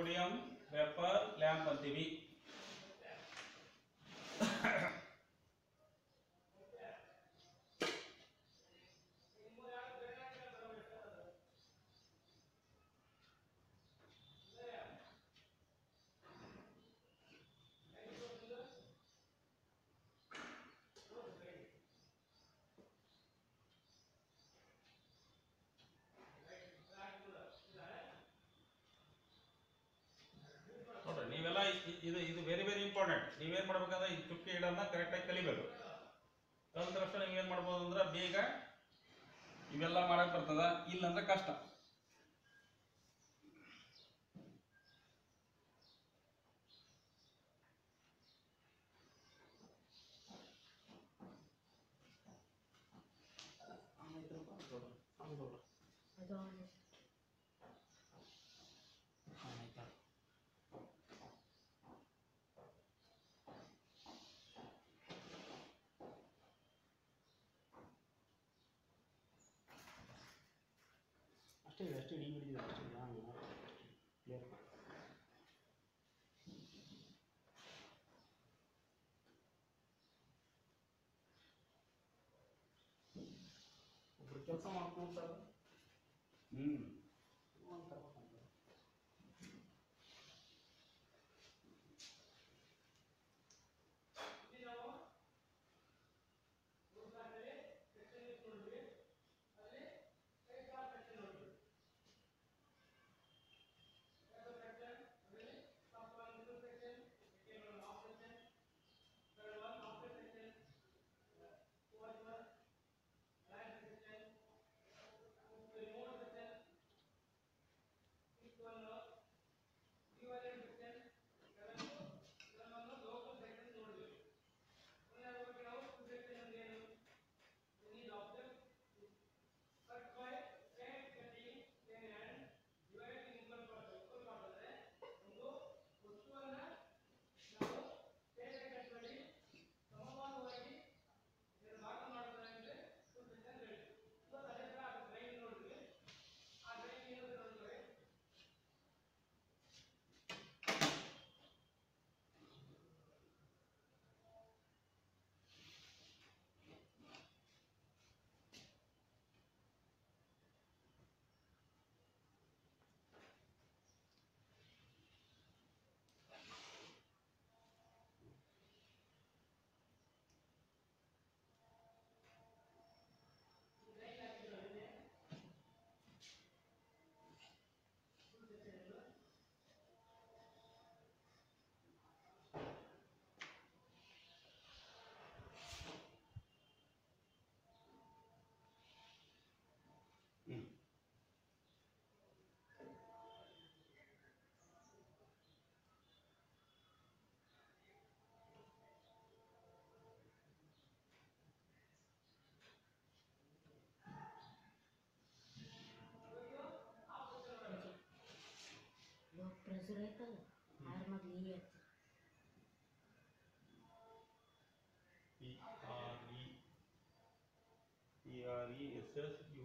Sodium vapour lamp ಅಂತೀವಿ. ನೋಡ್ರಿ ನೀವೆಲ್ಲ ಇದು ಇದು ವೆರಿ ವೆರಿ ಇಂಪಾರ್ಟೆಂಟ್. ನೀವೇನ್ ಮಾಡ್ಬೇಕಂದ್ರೆ ಈ ಚುಕ್ಕಿ ಇಡನ್ನ ಕರೆಕ್ಟಾಗಿ ಕಲಿಬೇಕು. ಕಲಿತ ತಕ್ಷಣ ನೀವೇನ್ ಮಾಡ್ಬೋದು ಅಂದ್ರೆ ಬೇಗ ಇವೆಲ್ಲ ಮಾಡಕ್ ಬರ್ತದ. ಇಲ್ಲಂದ್ರೆ ಕಷ್ಟ. ಅಷ್ಟೇ ಡಿ ಬಿಡಿದಿದೆ ಅಷ್ಟೇ ಕ್ಲಿಯರ್. ಒಬ್ರು ಕೆಲಸ ಮಾಡ್ಕೊಂಡು ಸರ್ प्रेशर है कल हार मत लिए PRESSURE.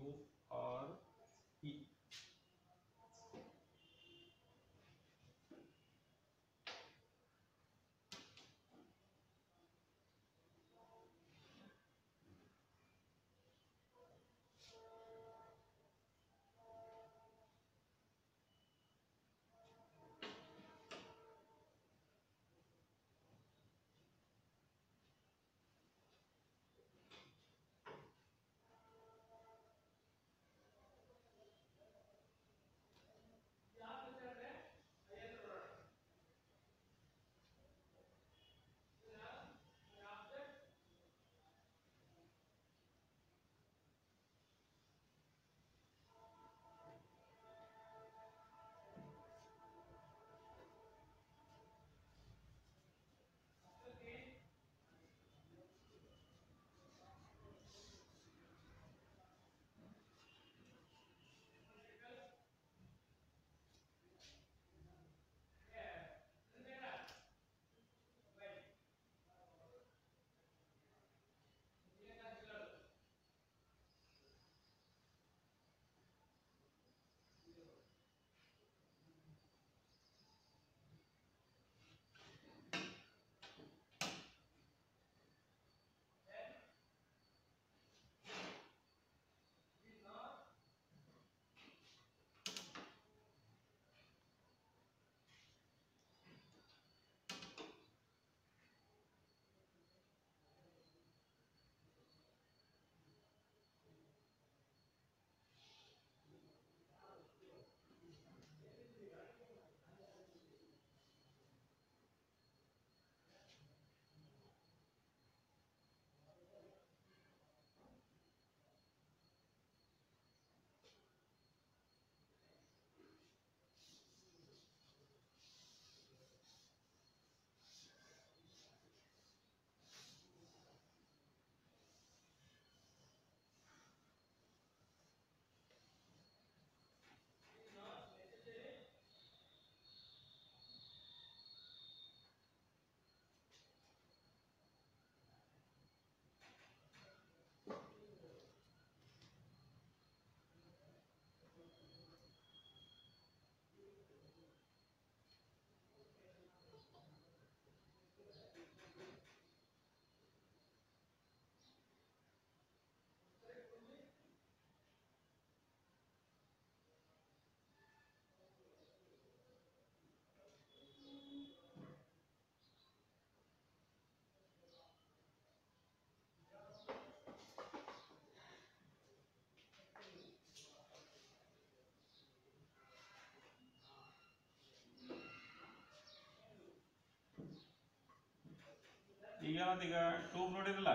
ಈಗ ಏನಂತ ಈಗ ಟ್ಯೂಬ್ ನೋಡಿರಲ್ಲ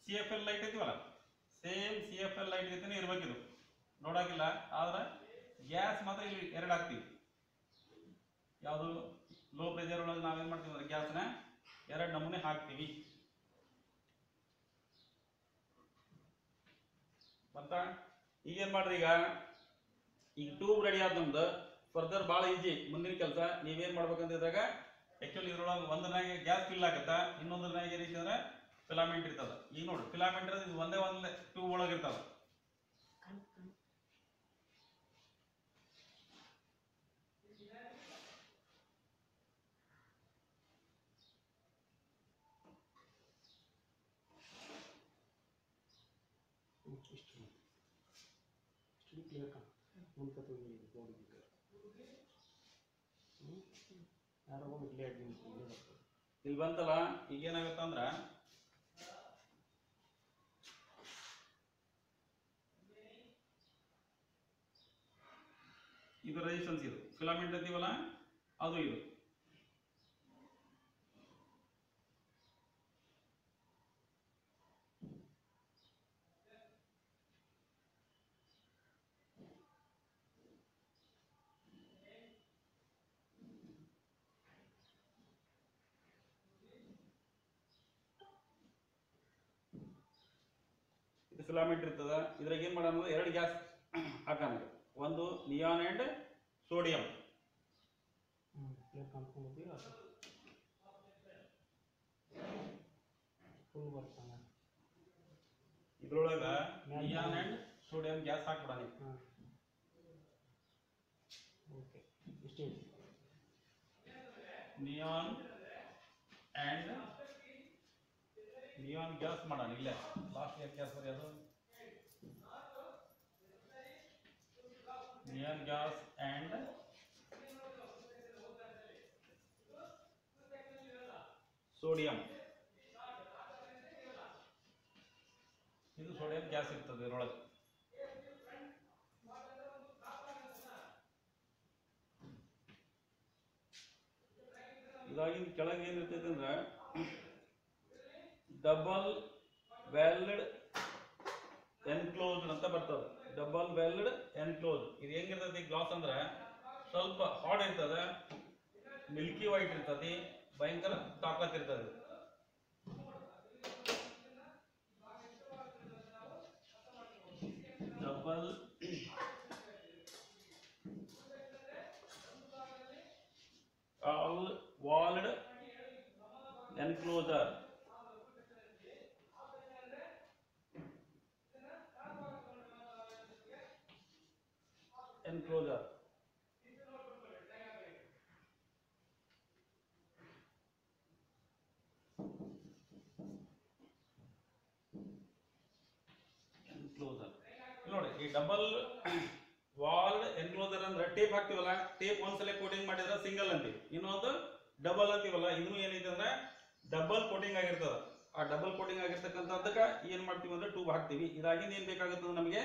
ಸಿ ಎಫ್ ಎಲ್ ಲೈಟ್ ಐತಿವಲ್ಲ same C F L light ಜೊತೆನೇ ಇರ್ಬೇಕಿದು ನೋಡಾಕಿಲ್ಲ ಆದ್ರೆ ಗ್ಯಾಸ್ ಮಾತ್ರ ಇಲ್ಲಿ ಎರಡು ಹಾಕ್ತೀವಿ ಯಾವುದು ಲೋ ಪ್ರೆಷರ್ ಒಳಗೆ ನಾವೇನು ಮಾಡ್ತೀವಿ ಅಂದ್ರೆ ಗ್ಯಾಸ್ನ ಎರಡು ನಮೂನೆ ಹಾಕ್ತೀವಿ ಮತ್ತ ಈಗೇನು ಮಾಡ್ರಿ ಈಗ ಟ್ಯೂಬ್ ರೆಡಿ ಆದ ನಮ್ದು ಫರ್ದರ್ ಭಾಳ ಈಜಿ ಮುಂದಿನ ಕೆಲಸ ನೀವೇನು ಮಾಡ್ಬೇಕಂತಿದ್ದಾಗ ಆ್ಯಕ್ಚುಲಿ ಇದ್ರೊಳಗೆ ಒಂದನಾಗೆ ಗ್ಯಾಸ್ ಫಿಲ್ ಆಗತ್ತ ಇನ್ನೊಂದನಾಗ ಏನೈತಿ ಅಂದ್ರೆ ಫಿಲಾಮೆಂಟ್ ಇರ್ತದ ಈಗ ನೋಡಿ ಫಿಲಾಮೆಂಟ್ ಇರೋದು ಇದು ಒಂದೇ ಒಂದು ಟ್ಯೂಬ್ ಒಳಗೆ ಇರ್ತದ क्लियर का उनका तो ये बॉडी यार वो मिडले एडमिन ಇಲ್ಲಿ ಬಂತಲ್ಲ ಈಗ ಏನಾಗುತ್ತೆ ಅಂದ್ರೆ ಇದು ರೆಸಿಸ್ಟೆನ್ಸ್ ಇದು ಫಿಲಾಮೆಂಟ್ ಅಂತೀವಲ್ಲ ಅದು ಇದು ಫಿಲಾಮೆಂಟ್ ಇರ್ತದ ಇದ್ರಾಗ ಏನು ಮಾಡೋಣ ಎರಡು ಗ್ಯಾಸ್ ಹಾಕೋಣ ಒಂದು ನಿಯಾನ್ ಅಂಡ್ ಸೋಡಿಯಂ क्लियर काम को भी आता फुल वर्क करना ಇದ್ರೊಳಗ ನಿಯಾನ್ ಅಂಡ್ ಸೋಡಿಯಂ ಗ್ಯಾಸ್ ಹಾಕ್ಬಿಡೋಣ हां okay stage neon and neon gas ಮಾಡೋಣ ಇಲ್ಲೇ ಲಾಸ್ಟ್ ಇಯರ್ ಗ್ಯಾಸ್ ಬರೆಯೋದು ನಿಯಾನ್ ಗ್ಯಾಸ್ ಅಂಡ್ ಸೋಡಿಯಂ ಇದು ಸೋಡಿಯಂ ಗ್ಯಾಸ್ ಇರ್ತದೆ ಇದರೊಳಗೆ ಇದಾಗಿನ ಕೆಳಗೆ ಏನಿರ್ತೈತೆ ಅಂದ್ರೆ ಡಬಲ್ ವೆಲ್ಡ್ ಎನ್ಕ್ಲೋಸ್ಡ್ ಅಂತ ಬರ್ತದೆ ಡಬಲ್ ವೆಲ್ಡ್ ಎನ್ಕ್ಲೋಸ್ ಇದು ಹೆಂಗಿರ್ತೈತಿ ಗ್ಲಾಸ್ ಅಂದ್ರೆ ಸ್ವಲ್ಪ ಹಾರ್ಡ್ ಇರ್ತದೆ ಮಿಲ್ಕಿ ವೈಟ್ ಇರ್ತದೆ ಭಯಂಕರ ತಾಕತ್ ಇರ್ತದೆ ಡಬಲ್ ವಾಲ್ಡ್ ಎನ್ಕ್ಲೋಸರ್ enclosure ನೋಡಿ ಈ ಡಬಲ್ ವಾಲ್ಡ್ ಎನ್ಕ್ಲೋಸರ್ ಅಂದ್ರೆ ಟೇಪ್ ಹಾಕ್ತಿವಲ್ಲ ಟೇಪ್ ಒಂದ್ಸಲ ಕೋಟಿಂಗ್ ಮಾಡಿದ್ರೆ ಸಿಂಗಲ್ ಅಂತೀವಿ ಇನ್ನೊಂದು ಡಬಲ್ ಅಂತೀವಲ್ಲ ಇದನ್ನು ಏನೈತೆ ಅಂದ್ರೆ ಡಬಲ್ ಕೋಟಿಂಗ್ ಆಗಿರ್ತದ ಆ ಡಬಲ್ ಕೋಟಿಂಗ್ ಆಗಿರ್ತಕ್ಕಂಥದ್ದಕ್ಕೆ ಏನ್ ಮಾಡ್ತೀವಿ ಅಂದ್ರೆ ಟ್ಯೂಬ್ ಹಾಕ್ತಿವಿ ಇದಾಗಿಂದ ಏನ್ ಬೇಕಾಗುತ್ತೆ ನಮಗೆ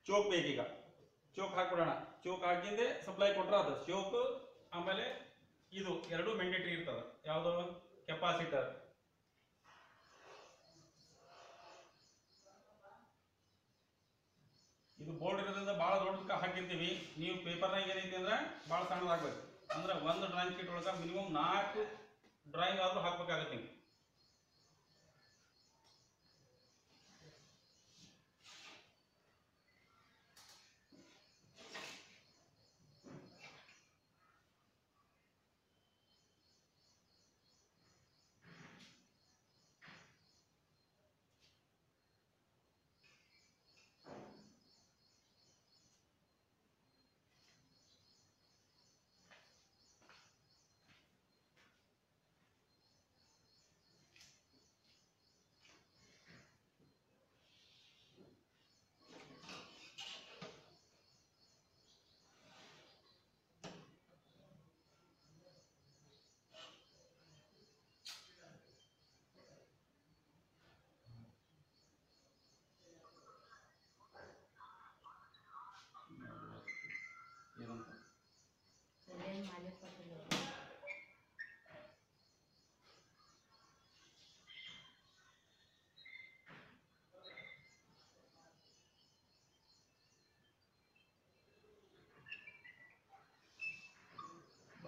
ಚೋಕ್ ಬೇಕೀಗ ಚೋಕ್ ಹಾಕ್ಬಿಡೋಣ ಚೋಕ್ ಹಾಕಿಂದೆ ಸಪ್ಲೈ ಕೊಟ್ರ ಅದು ಚೋಕ್ ಆಮೇಲೆ ಇದು ಎರಡು ಮ್ಯಾಂಡೇಟರಿ ಇರ್ತದೆ ಯಾವುದು ಕೆಪಾಸಿಟರ್ ಇದು ಬೋರ್ಡ್ ಇರೋದ್ರಿಂದ ಬಹಳ ದೊಡ್ಡದಕ್ಕೆ ಹಾಕಿರ್ತೀವಿ ನೀವು ಪೇಪರ್ನಾಗ ಏನೈತಿ ಅಂದ್ರೆ ಬಹಳ ಸಣ್ಣದಾಗಬೇಕು ಅಂದ್ರೆ ಒಂದು ಡ್ರಾಯಿಂಗ್ ಶೀಟ್ ಒಳಗೆ ಮಿನಿಮಮ್ 4 ಡ್ರಾಯಿಂಗ್ ಆದ್ರೂ ಹಾಕ್ಬೇಕಾಗತ್ತೆ ನೀವು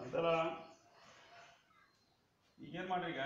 ಅಂತಲ್ಲ ಈಗೇನು ಮಾಡ್ರಿ ಈಗ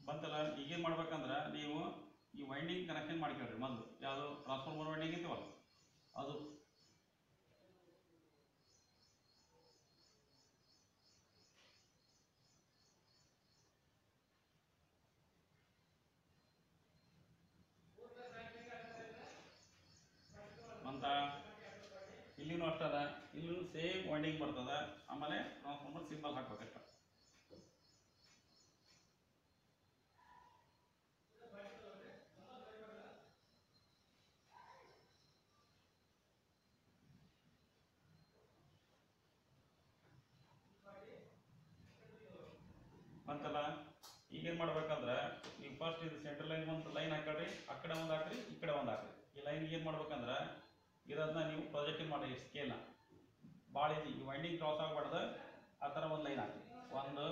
ಬಂತಲ್ಲ ಈಗೇನು ಮಾಡ್ಬೇಕಂದ್ರೆ ನೀವು ಈ ವೈಂಡಿಂಗ್ ಕನೆಕ್ಷನ್ ಮಾಡ್ಕೊಳ್ರಿ ಮೊದಲು ಯಾವುದು ಟ್ರಾನ್ಸ್ಫಾರ್ಮರ್ ವೈಂಡಿಂಗ್ ಇರ್ತೀವಲ್ಲ ಅದು ಅಂತ ಇಲ್ಲಿನೂ ಅಷ್ಟದ ಇಲ್ಲೂ ಸೇಮ್ ವೈಂಡಿಂಗ್ ಬರ್ತದ ಆಮೇಲೆ ಟ್ರಾನ್ಸ್ಫಾರ್ಮರ್ ಸಿಂಬಲ್ ಹಾಕ್ಬೇಕಷ್ಟ ಬಂತಲ್ಲ ಈಗೇನು ಮಾಡ್ಬೇಕಂದ್ರೆ ನೀವು ಫಸ್ಟ್ ಇದು ಸೆಂಟ್ರಲ್ ಲೈನ್ ಒಂದು ಲೈನ್ ಹಾಕೊಳ್ರಿ ಆ ಕಡೆ ಒಂದು ಹಾಕ್ರಿ ಈ ಕಡೆ ಒಂದು ಹಾಕ್ರಿ ಈ ಲೈನ್ಗೆ ಏನು ಮಾಡ್ಬೇಕಂದ್ರೆ ಇರೋದನ್ನ ನೀವು ಪ್ರೊಜೆಕ್ಟಿಂಗ್ ಮಾಡಿ ಸ್ಕೇಲ್ನ ಭಾಳ ಈಸಿ ಈ ವೈಂಡಿಂಗ್ ಕ್ರಾಸ್ ಆಗಬಾರ್ದು ಆ ಥರ ಒಂದು ಲೈನ್ ಹಾಕಿ ಒಂದು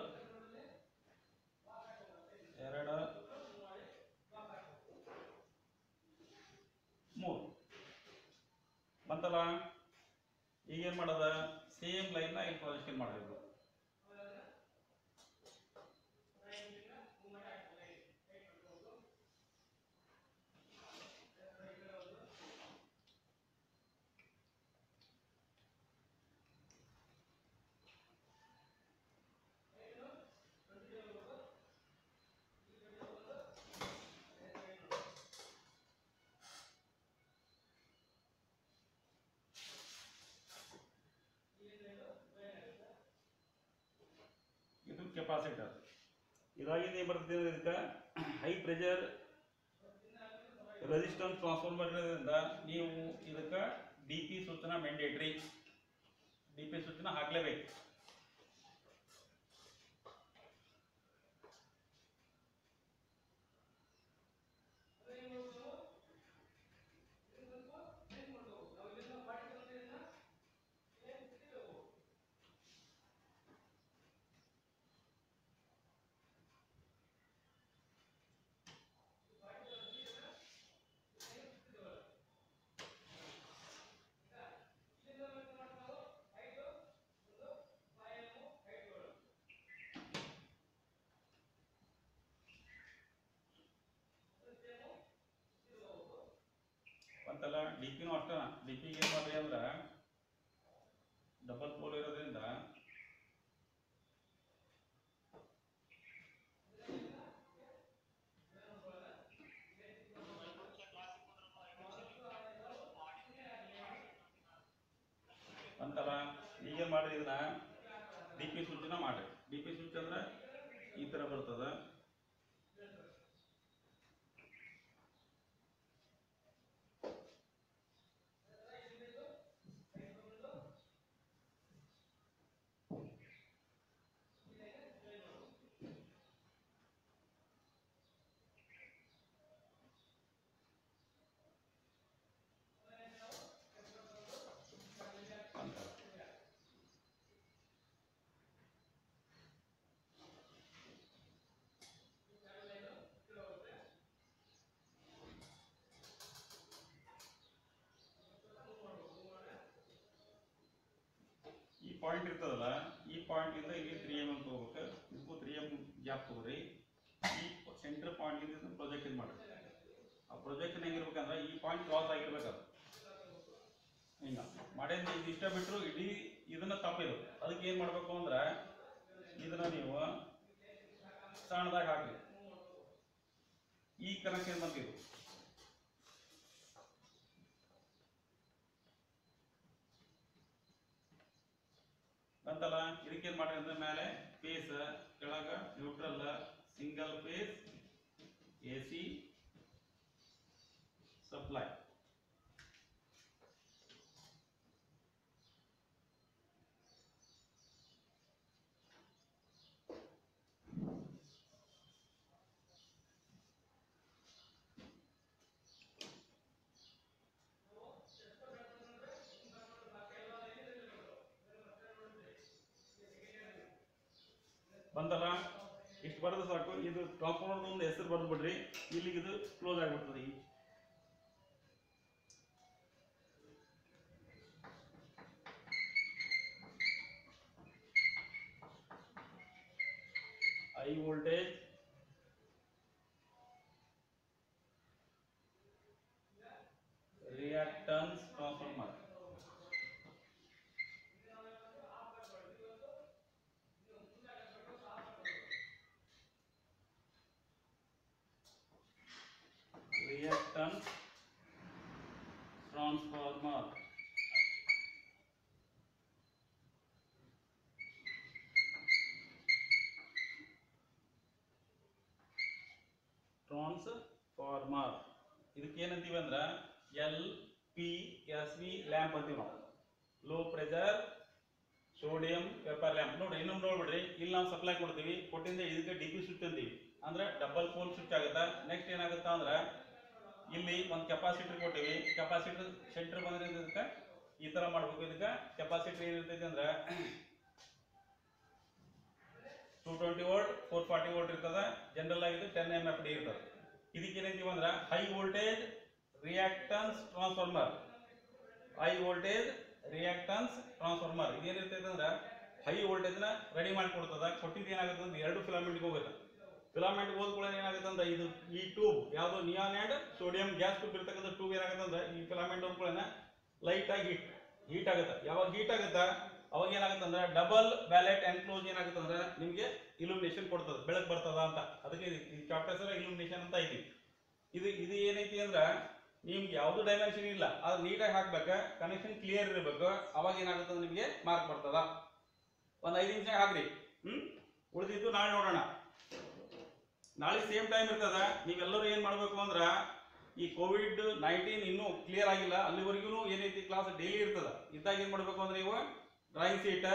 ಎರಡು ಮೂರು ಬಂತಲ್ಲ ಈಗೇನು ಮಾಡೋದ ಸೇಮ್ ಲೈನ್ನ ಇಲ್ಲಿ ಪ್ರೊಜೆಕ್ಷನ್ ಮಾಡಬೇಕು ಇದು ಕೆಪಾಸಿಟರ್ ಇದಾಗಿದೆ ಏನು ಬರ್ತದೆ ಇದಕ್ಕೆ ಹೈ ಪ್ರೆಷರ್ ರೆಸಿಸ್ಟೆನ್ಸ್ ಟ್ರಾನ್ಸ್ಫಾರ್ಮರ್ ಇರೋದ್ರಿಂದ ನೀವು ಇದಕ್ಕೆ ಡಿ ಪಿ ಸೂಚನಾ ಮ್ಯಾಂಡೇಟ್ರಿ ಡಿ ಪಿ ಸೂಚನಾ ಹಾಕಲೇಬೇಕು ಅಂತಲ್ಲ ಡಿ ಪಿನೂ ಅಷ್ಟೇ ಡಿ ಪಿಗೆ ಏನು ಮಾಡ್ರಿ ಅಂದ್ರೆ ಡಬಲ್ ಪೋಲ್ ಇರೋದ್ರಿಂದ ಅಂತಲ್ಲ ಈಗೇನು ಮಾಡ್ರಿ ಇದನ್ನ ಡಿ ಪಿ ಸ್ವಿಚ್ನ ಮಾಡ್ರಿ ಡಿ ಪಿ ಸ್ವಿಚ್ ಅಂದ್ರೆ ಈ ಥರ ಬರ್ತದೆ ಪಾಯಿಂಟ್ ಇರ್ತದಲ್ಲ, ಈ ಪಾಯಿಂಟ್ ಇಂದ ಇಲ್ಲಿ 3M ಅಂತ ಹೋಗ್ಬೇಕು, ಇದಕ್ಕೂ 3M ಗ್ಯಾಪ್ ತಗೋರಿ. ಈ ಸೆಂಟರ್ ಪಾಯಿಂಟ್ ಇಂದ ಪ್ರೊಜೆಕ್ಷನ್ ಮಾಡ್ರಿ. ಆ ಪ್ರೊಜೆಕ್ಷನ್ ಹೆಂಗಿರ್ಬೇಕಂದ್ರೆ ಈ ಪಾಯಿಂಟ್ ಕ್ರಾಸ್ ಆಗಿರ್ಬೇಕು. ಅದು ಹಿಂಗ ಮಾಡಿದ್ರೆ ಇದು ಇಷ್ಟ ಬಿಟ್ಟರು ಇಡೀ ಇದನ್ನ ತಪ್ಪಿದು. ಅದಕ್ಕೆ ಏನ್ ಮಾಡ್ಬೇಕು ಅಂದ್ರೆ ಇದನ್ನ ನೀವು ಸಣ್ಣದಾಗಿ ಹಾಕಿ ಈ ಕನೆಕ್ಷನ್ ಬಂದಿದ್ದು ಅಂತಲ್ಲ. ಇದಕ್ಕೇನ್ ಮಾಡ್ರಿ ಅಂದ್ರೆ ಮೇಲೆ ಫೇಸ್, ಕೆಳಗ neutral, single phase AC supply. ಬಂತಲ್ಲ, ಇಷ್ಟು ಬರೋದು ಸಾಕು. ಇದು ಟ್ರಾನ್ಸ್ಫಾರ್ಮರ್ ಒಂದು ಹೆಸರು ಬರೆದು ಬಿಡ್ರಿ, ಇಲ್ಲಿಗೆ ಇದು ಕ್ಲೋಸ್ ಆಗಿಬಿಡ್ತದೆ. High voltage reactance transformer. Reactance transformer. Transformer ಇದಕ್ಕೆ ಏನಂತೀವಿ ಅಂದ್ರೆ LPSV ಲ್ಯಾಂಪ್ ಅಂತೀವಿ ನಾವು. Low pressure sodium vapour lamp. ನೋಡಿ ಇನ್ನೊಂದು ನೋಡ್ಬಿಡ್ರಿ, ಇಲ್ಲಿ ನಾವು ಸಪ್ಲೈ ಕೊಡ್ತೀವಿ, ಕೊಟ್ಟಿಂದ ಇದಕ್ಕೆ DP ಸ್ವಿಚ್ ಅಂತೀವಿ, ಅಂದ್ರೆ ಡಬಲ್ ಪೋಲ್ ಸ್ವಿಚ್ ಆಗುತ್ತೆ. ನೆಕ್ಸ್ಟ್ ಏನಾಗುತ್ತೆ ಅಂದ್ರೆ ಇಲ್ಲಿ ಒಂದು ಕೆಪಾಸಿಟರ್ ಕೊಟ್ಟಿವಿ, ಕೆಪಾಸಿಟರ್ ಸೆಂಟರ್ ಬಂದಿರೋದಕ್ಕೆ ಈ ತರ ಮಾಡ್ಬೇಕು. ಇದಕ್ಕೆ ಕೆಪಾಸಿಟರ್ ಏನಿರ್ತೈತಿ ಅಂದ್ರೆ 220 ವೋಲ್ಟ್ 440 ವೋಲ್ಟ್ ಇರ್ತದೆ. ಜನರಲ್ ಆಗಿ 10 MFD ಇರ್ತದೆ. ಇದಕ್ಕೆ ಏನಂತೀವಿ ಅಂದ್ರೆ high voltage reactance transformer. High voltage reactance transformer ಇದೇನಿರ್ತೈತೆ ಅಂದ್ರೆ ಹೈ ವೋಲ್ಟೇಜ್ ನ ರೆಡಿ ಮಾಡಿ ಕೊಡ್ತದ. ಕೊಟ್ಟಿದ್ದು ಏನಾಗುತ್ತೆ ಅಂದ್ರೆ 2 ಫಿಲಾಮೆಂಟ್ ಹೋಗುತ್ತೆ. ಫಿಲಾಮೆಂಟ್ ಹೋದ್ಕೊಳ್ಳೋ ಏನಾಗುತ್ತೆ ಅಂದ್ರೆ ಇದು ಈ ಟ್ಯೂಬ್ ಯಾವುದು neon and sodium gas tube ಇರ್ತಕ್ಕಂಥ ಟ್ಯೂಬ್ ಏನಾಗುತ್ತೆ ಅಂದ್ರೆ ಈ ಫಿಲಾಮೆಂಟ್ ಹೋದ್ಕೊಳ್ಳೋಣ ಲೈಟ್ ಆಗಿ ಹೀಟ್ ಆಗುತ್ತೆ. ಯಾವಾಗ ಹೀಟ್ ಆಗುತ್ತೆ ಅವಾಗ ಏನಾಗುತ್ತೆ ಅಂದ್ರೆ ಡಬಲ್ ವ್ಯಾಲೆಟ್ ಎನ್ಕ್ಲೋಸ್ ಏನಾಗುತ್ತೆ ಅಂದ್ರೆ ನಿಮಗೆ ಇಲ್ಯುಮಿನೇಷನ್ ಕೊಡ್ತದೆ, ಬೆಳಕು ಬರ್ತದ ಅಂತ. ಅದಕ್ಕೆ ಈ ಚಾಪ್ಟರ್ ಹೆಸರು ಇಲ್ಯುಮಿನೇಷನ್ ಅಂತ ಐತಿ. ಇದು ಏನೈತಿ ಅಂದ್ರೆ ನಿಮ್ಗೆ ಯಾವ್ದು ಡೈಮೆನ್ಷನ್ ಇಲ್ಲ, ಅದು ನೀಟಾಗಿ ಹಾಕ್ಬೇಕ, ಕನೆಕ್ಷನ್ ಕ್ಲಿಯರ್ ಇರಬೇಕು. ಅವಾಗ ಏನಾಗುತ್ತೆ ಅಂದ್ರೆ ನಿಮಗೆ ಮಾರ್ಕ್ ಬರ್ತದ. ಒಂದು 5 ನಿಮಿಷ ಹಾಕ್ರಿ. ಉಳಿದಿದ್ದು ನಾಳೆ ನೋಡೋಣ. ನಾಳೆ ಸೇಮ್ ಟೈಮ್ ಇರ್ತದ. ನೀವೆಲ್ಲರೂ ಏನ್ ಮಾಡ್ಬೇಕು ಅಂದ್ರ ಈ COVID-19 ಇನ್ನೂ ಕ್ಲಿಯರ್ ಆಗಿಲ್ಲ, ಅಲ್ಲಿವರೆಗೂ ಏನೈತಿ ಕ್ಲಾಸ್ ಡೈಲಿ ಇರ್ತದ. ಇದ್ದಾಗ ಏನ್ ಮಾಡ್ಬೇಕು ಅಂದ್ರೆ ನೀವು ಡ್ರಾಯಿಂಗ್ ಶೀಟ್,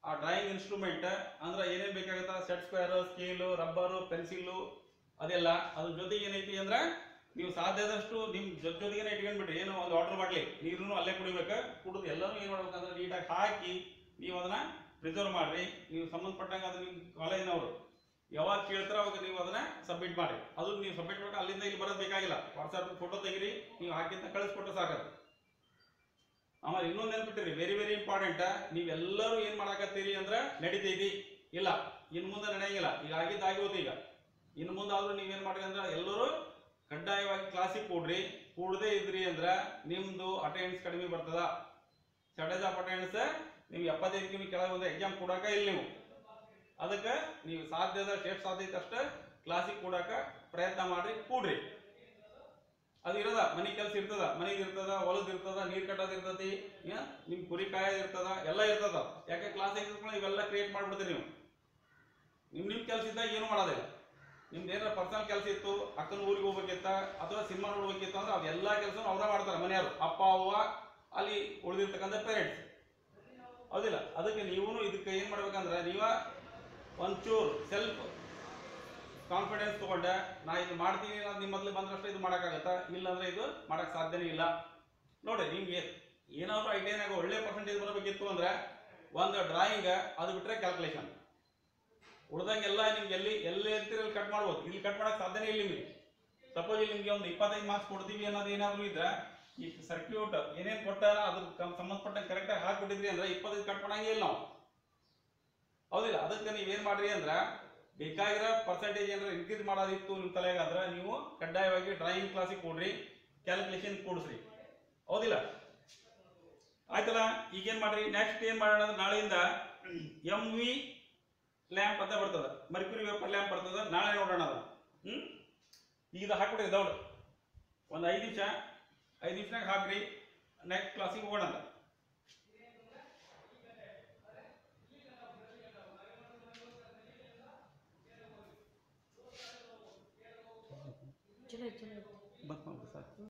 ಆ ಡ್ರಾಯಿಂಗ್ ಇನ್ಸ್ಟ್ರೂಮೆಂಟ್ ಅಂದ್ರೆ ಏನೇನ್ ಬೇಕಾಗತ್ತ, set square, scale, rubber, pencil ಅದೆಲ್ಲ. ಅದ್ರ ಜೊತೆಗೆ ಏನೈತಿ ಅಂದ್ರೆ ನೀವು ಸಾಧ್ಯದಷ್ಟು ನಿಮ್ ಜೊತೆಗೆ ಇಟ್ಕೊಂಡ್ಬಿಟ್ರಿ. ಏನೋ ಒಂದು ವಾಟರ್ ಬಾಟ್ಲಿ ನೀರನ್ನು ಅಲ್ಲೇ ಕುಡಿಬೇಕು. ಕುಡಿದು ಎಲ್ಲರೂ ಏನ್ ಮಾಡ್ಬೇಕಂದ್ರೆ ನೀಟಾಗಿ ಹಾಕಿ ನೀವು ಅದನ್ನ ಪ್ರಿಸರ್ವ್ ಮಾಡ್ರಿ. ನೀವು ಸಂಬಂಧಪಟ್ಟಂಗ ಅದು ನಿಮ್ ಕಾಲೇಜಿನವರು ಯಾವಾಗ ಕೇಳ್ತಾರ ಅವಾಗ ನೀವು ಅದನ್ನ ಸಬ್ಮಿಟ್ ಮಾಡಿ. ಅದು ನೀವು ಸಬ್ಮಿಟ್ ಮಾಡಿ ಅಲ್ಲಿಂದ ಇಲ್ಲಿ ಬರೋದು ಬೇಕಾಗಿಲ್ಲ. ವಾಟ್ಸ್ಆಪ್ ಫೋಟೋ ತೆಗಿರಿ, ನೀವು ಹಾಕಿಂತ ಕಳಿಸ್ಕೊಟ್ರೆ ಸಾಕದು. ಆಮೇಲೆ ಇನ್ನೊಂದು ನೆನ್ಪಿಟ್ಟಿರಿ, ವೆರಿ ವೆರಿ ಇಂಪಾರ್ಟೆಂಟ್. ನೀವೆಲ್ಲರೂ ಏನ್ ಮಾಡಾಕತ್ತೀರಿ ಅಂದ್ರೆ ನಡೀತೈತಿ ಇಲ್ಲ, ಇನ್ ಮುಂದೆ ನಡೆಯಂಗಿಲ್ಲ. ಈಗ ಆಗಿದ್ದಾಗಿ ಹೋದ. ಈಗ ಇನ್ನು ಮುಂದಾದ್ರೂ ನೀವೇನ್ ಮಾಡ್ರಿ ಅಂದ್ರೆ ಎಲ್ಲರೂ ಕಡ್ಡಾಯವಾಗಿ ಕ್ಲಾಸಿಗೆ ಕೂಡ್ರಿ. ಕೂಡದೇ ಇದ್ರಿ ಅಂದ್ರ ನಿಮ್ದು ಅಟೆಂಡೆನ್ಸ್ ಕಡಿಮೆ ಬರ್ತದ. ಶಾರ್ಟೇಜ್ ಆಫ್ ಅಟೆಂಡೆನ್ಸ್ ನೀವು 75 ಕೆಳಗೆ ಒಂದು ಎಕ್ಸಾಮ್ ಕೊಡಾಕ ಇಲ್ಲ ನೀವು. ಅದಕ್ಕೆ ನೀವು ಎಷ್ಟು ಸಾಧ್ಯತೆ ಅಷ್ಟೇ ಕ್ಲಾಸಿಗೆ ಕೂಡಾಕ ಪ್ರಯತ್ನ ಮಾಡ್ರಿ, ಕೂಡ್ರಿ. ಅದು ಇರದ ಮನೆ ಕೆಲಸ ಇರ್ತದ, ಮನೆಗೆ ಇರ್ತದ, ಹೊಲದ ಇರ್ತದ, ನೀರ್ ಕಟ್ಟೋದ್ ಇರ್ತತಿ, ನಿಮ್ ಕುರಿ ಕಾಯೋದ್ ಇರ್ತದ, ಎಲ್ಲ ಇರ್ತದ. ಯಾಕೆ ಕ್ಲಾಸ್ ಇವೆಲ್ಲ ಕ್ರಿಯೇಟ್ ಮಾಡ್ಬಿಡ್ತೀರಿ ನೀವು. ನಿಮ್ ಕೆಲಸ ಇದ್ದಾಗ ಏನು ಮಾಡೋದಿಲ್ಲ. ನಿಮ್ದು ಏನಾರ ಪರ್ಸನಲ್ ಕೆಲಸ ಇತ್ತು, ಅಕ್ಕನ ಊರಿಗೆ ಹೋಗ್ಬೇಕಿತ್ತ ಅಥವಾ ಸಿನಿಮಾ ನೋಡ್ಬೇಕಿತ್ತು ಅಂದ್ರೆ ಅದೆಲ್ಲ ಕೆಲಸ ಅವ್ರ ಮಾಡ್ತಾರೆ ಮನೆಯವರು, ಅಪ್ಪ ಅವ್ವ, ಅಲ್ಲಿ ಉಳಿದಿರ್ತಕ್ಕಂಥ ಪೇರೆಂಟ್ಸ್. ಹೌದಿಲ್ಲ? ಅದಕ್ಕೆ ನೀವು ಇದಕ್ಕೆ ಏನ್ ಮಾಡ್ಬೇಕಂದ್ರೆ ನೀವ ಒಂಚೂರು ಸೆಲ್ಫ್ ಕಾನ್ಫಿಡೆನ್ಸ್ ತಗೊಂಡೆ ನಾ ಇದು ಮಾಡ್ತೀನಿ ಅನ್ನೋದು ನಿಮ್ಮ ಮೊದಲು ಬಂದ್ರಷ್ಟೇ ಇದು ಮಾಡೋಕ್ಕಾಗತ್ತಾ? ಇಲ್ಲಾಂದ್ರೆ ಇದು ಮಾಡಕ್ ಸಾಧ್ಯನೇ ಇಲ್ಲ. ನೋಡ್ರಿ, ನಿಮ್ಗೆ ಏನಾದ್ರು ಐಟೈನಾಗ ಒಳ್ಳೆ ಪರ್ಸೆಂಟೇಜ್ ಬರಬೇಕಿತ್ತು ಅಂದ್ರೆ ಒಂದು ಡ್ರಾಯಿಂಗ್, ಅದು ಬಿಟ್ರೆ ಕ್ಯಾಲ್ಕುಲೇಷನ್. ಉಳ್ದಂಗೆಲ್ಲ ನಿಮ್ಗೆ ಎಲ್ಲಿ ಇರ್ತೀರಲ್ಲಿ ಕಟ್ ಮಾಡ್ಬೋದು. ಇಲ್ಲಿ ಕಟ್ ಮಾಡಕ್ ಸಾಧ್ಯನೇ ಇಲ್ಲ ನಿಮಗೆ. ಸಪೋಸ್ ಇಲ್ಲಿ ನಿಮ್ಗೆ ಒಂದು 25 ಮಾರ್ಕ್ಸ್ ಕೊಡ್ತೀವಿ ಅನ್ನೋದು ಏನಾದ್ರು ಇದ್ರೆ ಈ ಸರ್ಕ್ಯೂಟ್ ಏನೇನು ಕೊಟ್ಟಾರ ಅದಕ್ಕೆ ಸಂಬಂಧಪಟ್ಟ ಕರೆಕ್ಟಾಗಿ ಹಾಕ್ಬಿಟ್ಟಿದ್ರಿ ಅಂದ್ರೆ 25 ಕಟ್ ಮಾಡಂಗಿಲ್ಲ ನಾವು, ಹೌದಿಲ್ಲ? ಅದಕ್ಕೆ ನೀವೇನ್ ಮಾಡ್ರಿ ಅಂದ್ರೆ ಬೇಕಾಗಿರೋ ಪರ್ಸೆಂಟೇಜ್ ಏನಾರ ಇನ್ಕ್ರೀಸ್ ಮಾಡೋದಿತ್ತು ನಿಮ್ಮ ತಲೆಗೆ ಆದ್ರೆ ನೀವು ಕಡ್ಡಾಯವಾಗಿ ಡ್ರಾಯಿಂಗ್ ಕ್ಲಾಸಿಗೆ ಕೊಡ್ರಿ, ಕ್ಯಾಲ್ಕುಲೇಷನ್ ಕೂಡಿಸ್ರಿ, ಹೌದಿಲ್ಲ? ಆಯ್ತಲ್ಲ? ಈಗೇನ್ ಮಾಡ್ರಿ, ನೆಕ್ಸ್ಟ್ ಏನ್ ಮಾಡೋಣ ಅಂದ್ರೆ ನಾಳೆಯಿಂದ MV ಲ್ಯಾಂಪ್ ಅಂತ ಬರ್ತದ, ಮರ್ಕ್ಯೂರಿ ವೇಪರ್ ಲ್ಯಾಂಪ್ ಬರ್ತದ, ನಾಳೆ ನೋಡೋಣ ಅದು. ಈಗ ಹಾಕ್ಬಿಟ್ರಿ ದೌಡ್ ಒಂದು 5 ನಿಮಿಷನಾಗ ಹಾಕ್ರಿ, ನೆಕ್ಸ್ಟ್ ಕ್ಲಾಸಿಗೆ ಹೋಗೋಣ ಅಂತ. ಚಲೋ ಚಲೋ ಬಂದ್ ಮಾಡ್ಬಿಡಿ ಸರ್.